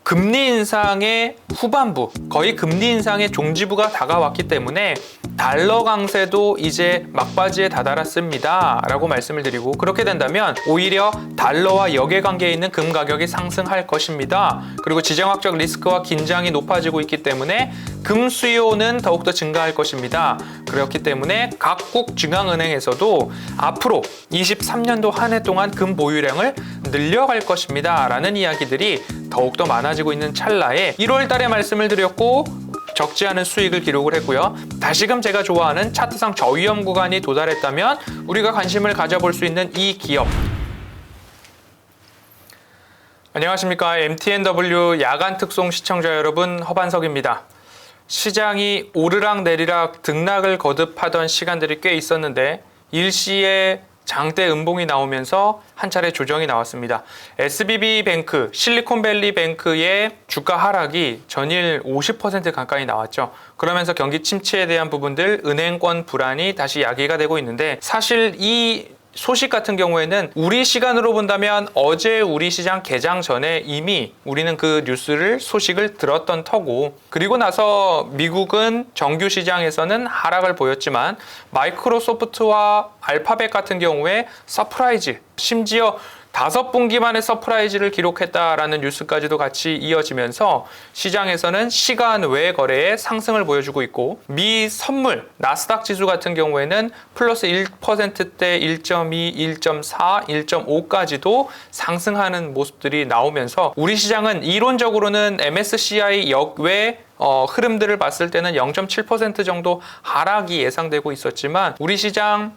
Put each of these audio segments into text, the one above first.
금리 인상의 후반부, 거의 금리 인상의 종지부가 다가왔기 때문에 달러 강세도 이제 막바지에 다다랐습니다 라고 말씀을 드리고, 그렇게 된다면 오히려 달러와 역외관계에 있는 금 가격이 상승할 것입니다. 그리고 지정학적 리스크와 긴장이 높아지고 있기 때문에 금 수요는 더욱더 증가할 것입니다. 그렇기 때문에 각국 중앙은행에서도 앞으로 23년도 한 해 동안 금 보유량을 늘려갈 것입니다 라는 이야기들이 더욱더 많아지고 있는 찰나에 1월 달에 말씀을 드렸고 적지 않은 수익을 기록을 했고요. 다시금 제가 좋아하는 차트상 저위험 구간이 도달했다면 우리가 관심을 가져볼 수 있는 이 기업. 안녕하십니까. MTNW 야간 특송 시청자 여러분, 허반석입니다. 시장이 오르락 내리락 등락을 거듭하던 시간들이 꽤 있었는데 일시에 장대 음봉이 나오면서 한 차례 조정이 나왔습니다. SBB뱅크, 실리콘밸리뱅크의 주가 하락이 전일 50% 가까이 나왔죠. 그러면서 경기 침체에 대한 부분들, 은행권 불안이 다시 야기가 되고 있는데, 사실 이 소식 같은 경우에는 우리 시간으로 본다면 어제 우리 시장 개장 전에 이미 우리는 그 뉴스를 소식을 들었던 터고, 그리고 나서 미국은 정규 시장에서는 하락을 보였지만 마이크로소프트와 알파벳 같은 경우에 서프라이즈, 심지어 5분기 만에 서프라이즈를 기록했다라는 뉴스까지도 같이 이어지면서 시장에서는 시간 외 거래에 상승을 보여주고 있고, 미 선물 나스닥 지수 같은 경우에는 플러스 1%대 1.2, 1.4, 1.5까지도 상승하는 모습들이 나오면서 우리 시장은 이론적으로는 MSCI 역외 흐름들을 봤을 때는 0.7% 정도 하락이 예상되고 있었지만 우리 시장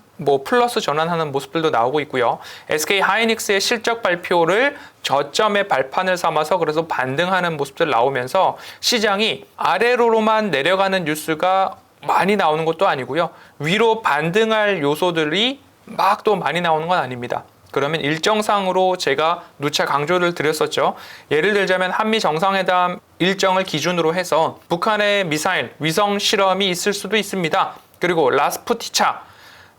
플러스 전환하는 모습들도 나오고 있고요. SK 하이닉스의 실적 발표를 저점의 발판을 삼아서 그래서 반등하는 모습들 나오면서 시장이 아래로만 내려가는 뉴스가 많이 나오는 것도 아니고요. 위로 반등할 요소들이 막 또 많이 나오는 건 아닙니다. 그러면 일정상으로 제가 누차 강조를 드렸었죠. 예를 들자면 한미 정상회담 일정을 기준으로 해서 북한의 미사일, 위성 실험이 있을 수도 있습니다. 그리고 라스푸티차,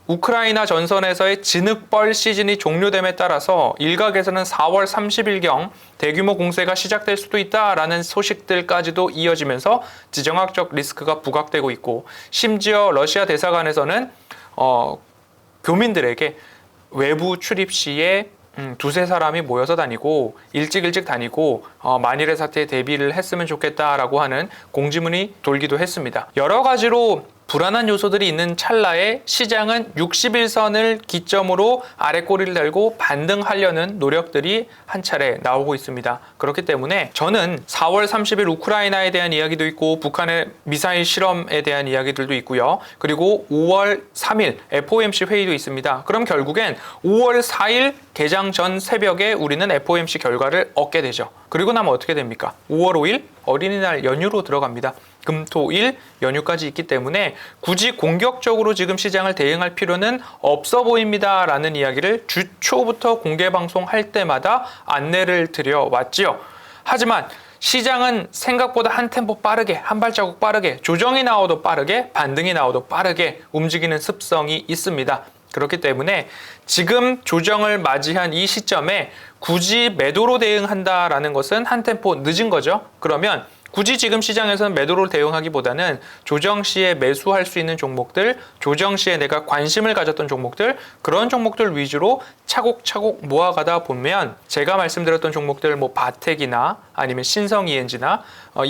우크라이나 전선에서의 진흙벌 시즌이 종료됨에 따라서 일각에서는 4월 30일경 대규모 공세가 시작될 수도 있다라는 소식들까지도 이어지면서 지정학적 리스크가 부각되고 있고, 심지어 러시아 대사관에서는 교민들에게 외부 출입 시에 두세 사람이 모여서 다니고 일찍 다니고 만일의 사태에 대비를 했으면 좋겠다라고 하는 공지문이 돌기도 했습니다. 여러 가지로 불안한 요소들이 있는 찰나에 시장은 60일선을 기점으로 아래 꼬리를 달고 반등하려는 노력들이 한 차례 나오고 있습니다. 그렇기 때문에 저는 4월 30일 우크라이나에 대한 이야기도 있고 북한의 미사일 실험에 대한 이야기들도 있고요. 그리고 5월 3일 FOMC 회의도 있습니다. 그럼 결국엔 5월 4일 개장 전 새벽에 우리는 FOMC 결과를 얻게 되죠. 그리고 나면 어떻게 됩니까? 5월 5일 어린이날 연휴로 들어갑니다. 금, 토, 일 연휴까지 있기 때문에 굳이 공격적으로 지금 시장을 대응할 필요는 없어 보입니다 라는 이야기를 주 초부터 공개 방송할 때마다 안내를 드려왔지요. 하지만 시장은 생각보다 한 템포 빠르게, 한 발자국 빠르게, 조정이 나와도 빠르게, 반등이 나와도 빠르게 움직이는 습성이 있습니다. 그렇기 때문에 지금 조정을 맞이한 이 시점에 굳이 매도로 대응한다라는 것은 한 템포 늦은 거죠. 그러면 굳이 지금 시장에서는 매도로 대응하기보다는 조정 시에 매수할 수 있는 종목들, 조정 시에 내가 관심을 가졌던 종목들, 그런 종목들 위주로 차곡차곡 모아가다 보면 제가 말씀드렸던 종목들 바텍이나 아니면 신성 ENG나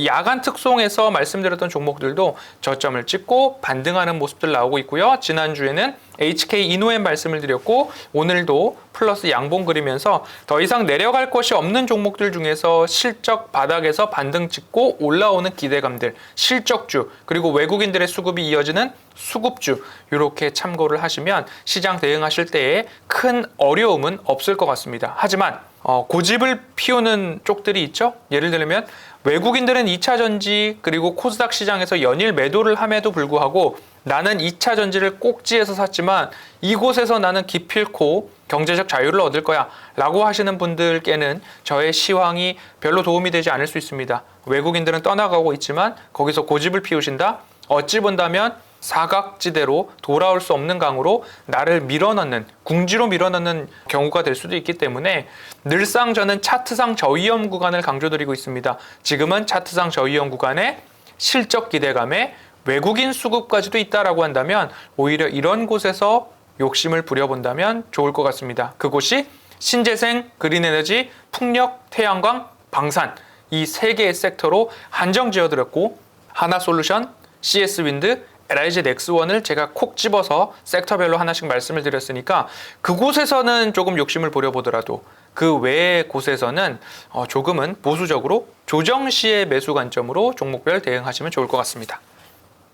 야간 특송에서 말씀드렸던 종목들도 저점을 찍고 반등하는 모습들 나오고 있고요. 지난주에는 HK 이노엠 말씀을 드렸고 오늘도 플러스 양봉 그리면서 더 이상 내려갈 것이 없는 종목들 중에서 실적 바닥에서 반등 찍고 올라오는 기대감들, 실적주, 그리고 외국인들의 수급이 이어지는 수급주, 이렇게 참고를 하시면 시장 대응하실 때에 큰 어려움은 없을 것 같습니다. 하지만 고집을 피우는 쪽들이 있죠. 예를 들면 외국인들은 2차 전지 그리고 코스닥 시장에서 연일 매도를 함에도 불구하고 나는 2차 전지를 꼭지에서 샀지만 이곳에서 나는 기필코 경제적 자유를 얻을 거야 라고 하시는 분들께는 저의 시황이 별로 도움이 되지 않을 수 있습니다. 외국인들은 떠나가고 있지만 거기서 고집을 피우신다? 어찌 본다면 사각지대로 돌아올 수 없는 강으로 나를 밀어넣는, 궁지로 밀어넣는 경우가 될 수도 있기 때문에 늘상 저는 차트상 저위험 구간을 강조드리고 있습니다. 지금은 차트상 저위험 구간에 실적 기대감에 외국인 수급까지도 있다라고 한다면 오히려 이런 곳에서 욕심을 부려본다면 좋을 것 같습니다. 그곳이 신재생, 그린에너지, 풍력, 태양광, 방산 이 세 개의 섹터로 한정 지어드렸고 하나솔루션, CS윈드, LIG 넥스원을 제가 콕 집어서 섹터별로 하나씩 말씀을 드렸으니까 그곳에서는 조금 욕심을 부려보더라도 그 외의 곳에서는 조금은 보수적으로 조정 시의 매수 관점으로 종목별 대응하시면 좋을 것 같습니다.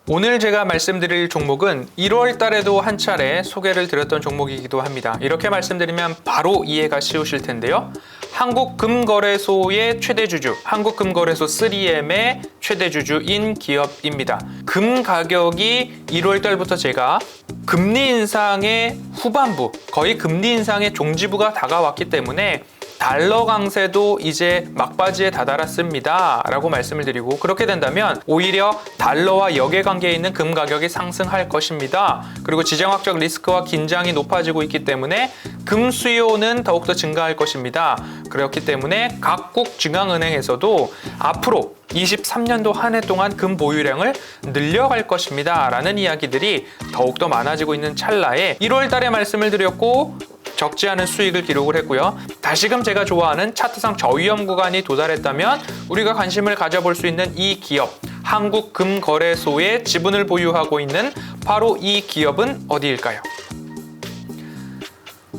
오늘 제가 말씀드릴 종목은 1월 달에도 한 차례 소개를 드렸던 종목이기도 합니다. 이렇게 말씀드리면 바로 이해가 쉬우실 텐데요. 한국금거래소의 최대주주, 한국금거래소 3M의 최대주주인 기업입니다. 금 가격이 1월 달부터 제가 금리 인상의 후반부, 거의 금리 인상의 종지부가 다가왔기 때문에 달러 강세도 이제 막바지에 다다랐습니다 라고 말씀을 드리고, 그렇게 된다면 오히려 달러와 역외관계에 있는 금 가격이 상승할 것입니다. 그리고 지정학적 리스크와 긴장이 높아지고 있기 때문에 금 수요는 더욱더 증가할 것입니다. 그렇기 때문에 각국 중앙은행에서도 앞으로 23년도 한 해 동안 금 보유량을 늘려갈 것입니다 라는 이야기들이 더욱더 많아지고 있는 찰나에 1월 달에 말씀을 드렸고 적지 않은 수익을 기록을 했고요. 다시금 제가 좋아하는 차트상 저위험 구간이 도달했다면 우리가 관심을 가져볼 수 있는 이 기업, 한국금거래소의 지분을 보유하고 있는 바로 이 기업은 어디일까요?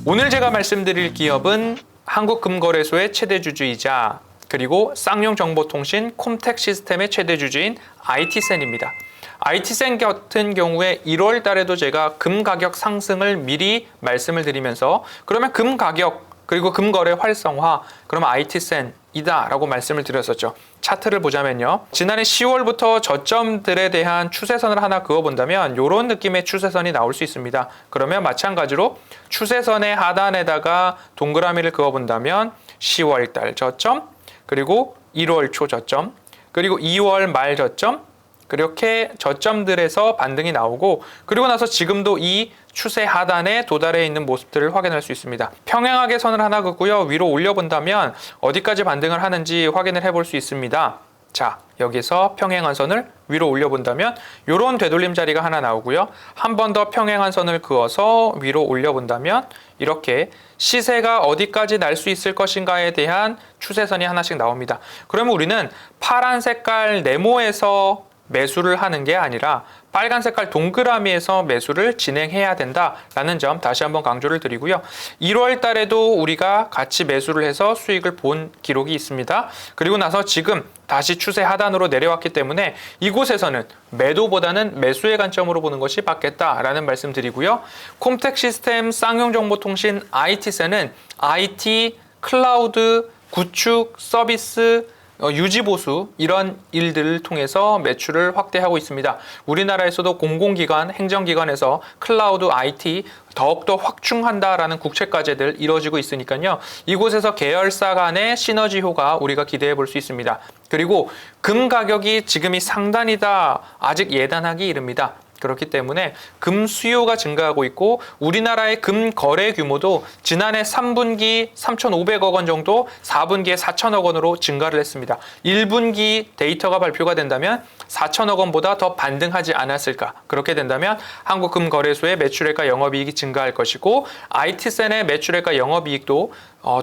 오늘 제가 말씀드릴 기업은 한국금거래소의 최대주주이자 그리고 쌍용정보통신 콤텍 시스템의 최대주주인 IT센입니다. IT센 같은 경우에 1월 달에도 제가 금 가격 상승을 미리 말씀을 드리면서 그러면 금 가격 그리고 금 거래 활성화 그러면 IT센이다 라고 말씀을 드렸었죠. 차트를 보자면요. 지난해 10월부터 저점들에 대한 추세선을 하나 그어본다면 이런 느낌의 추세선이 나올 수 있습니다. 그러면 마찬가지로 추세선의 하단에다가 동그라미를 그어본다면 10월 달 저점, 그리고 1월 초 저점, 그리고 2월 말 저점, 그렇게 저점들에서 반등이 나오고 그리고 나서 지금도 이 추세 하단에 도달해 있는 모습들을 확인할 수 있습니다. 평행하게 선을 하나 긋고요. 위로 올려본다면 어디까지 반등을 하는지 확인을 해볼 수 있습니다. 자, 여기서 평행한 선을 위로 올려본다면 이런 되돌림 자리가 하나 나오고요. 한 번 더 평행한 선을 그어서 위로 올려본다면 이렇게 시세가 어디까지 날 수 있을 것인가에 대한 추세선이 하나씩 나옵니다. 그러면 우리는 파란 색깔 네모에서 매수를 하는 게 아니라 빨간 색깔 동그라미에서 매수를 진행해야 된다라는 점 다시 한번 강조를 드리고요. 1월 달에도 우리가 같이 매수를 해서 수익을 본 기록이 있습니다. 그리고 나서 지금 다시 추세 하단으로 내려왔기 때문에 이곳에서는 매도보다는 매수의 관점으로 보는 것이 맞겠다라는 말씀 드리고요. 콤텍 시스템, 쌍용정보통신, IT센은 IT, 클라우드, 구축, 서비스, 유지보수 이런 일들을 통해서 매출을 확대하고 있습니다. 우리나라에서도 공공기관, 행정기관에서 클라우드, IT 더욱더 확충한다라는 국책과제들 이루어지고 있으니까요. 이곳에서 계열사 간의 시너지 효과 우리가 기대해 볼 수 있습니다. 그리고 금 가격이 지금이 상단이다. 아직 예단하기 이릅니다. 그렇기 때문에 금 수요가 증가하고 있고 우리나라의 금 거래 규모도 지난해 3분기 3,500억 원 정도 4분기에 4천억 원으로 증가를 했습니다. 1분기 데이터가 발표가 된다면 4천억 원보다 더 반등하지 않았을까? 그렇게 된다면 한국금거래소의 매출액과 영업이익이 증가할 것이고 IT센의 매출액과 영업이익도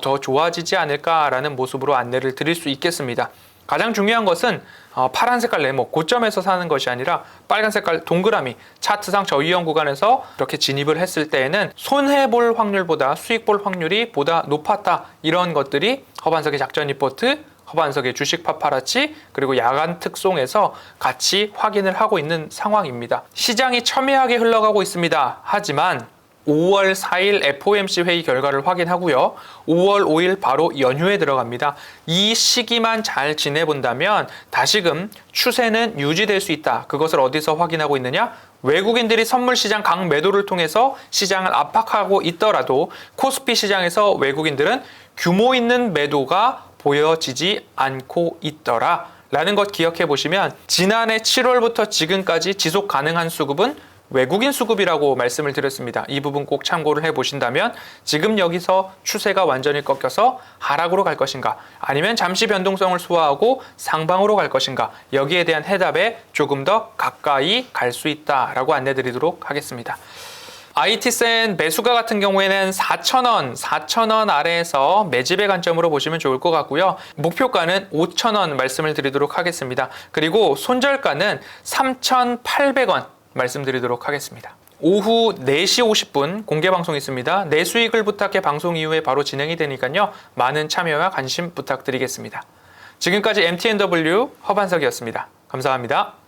더 좋아지지 않을까라는 모습으로 안내를 드릴 수 있겠습니다. 가장 중요한 것은 파란 색깔 네모 고점에서 사는 것이 아니라 빨간 색깔 동그라미 차트상 저위험 구간에서 이렇게 진입을 했을 때에는 손해볼 확률보다 수익볼 확률이 보다 높았다. 이런 것들이 허반석의 작전 리포트, 허반석의 주식 파파라치 그리고 야간 특송에서 같이 확인을 하고 있는 상황입니다. 시장이 첨예하게 흘러가고 있습니다. 하지만 5월 4일 FOMC 회의 결과를 확인하고요. 5월 5일 바로 연휴에 들어갑니다. 이 시기만 잘 지내본다면 다시금 추세는 유지될 수 있다. 그것을 어디서 확인하고 있느냐? 외국인들이 선물시장 강매도를 통해서 시장을 압박하고 있더라도 코스피 시장에서 외국인들은 규모 있는 매도가 보여지지 않고 있더라 라는 것 기억해 보시면 지난해 7월부터 지금까지 지속 가능한 수급은 외국인 수급이라고 말씀을 드렸습니다. 이 부분 꼭 참고를 해보신다면 지금 여기서 추세가 완전히 꺾여서 하락으로 갈 것인가 아니면 잠시 변동성을 소화하고 상방으로 갈 것인가 여기에 대한 해답에 조금 더 가까이 갈 수 있다라고 안내드리도록 하겠습니다. IT센 매수가 같은 경우에는 4,000원, 4,000원 아래에서 매집의 관점으로 보시면 좋을 것 같고요. 목표가는 5,000원 말씀을 드리도록 하겠습니다. 그리고 손절가는 3,800원 말씀드리도록 하겠습니다. 오후 4시 50분 공개 방송 있습니다. 내 수익을 부탁해 방송 이후에 바로 진행이 되니까요. 많은 참여와 관심 부탁드리겠습니다. 지금까지 MTNW 허반석이었습니다. 감사합니다.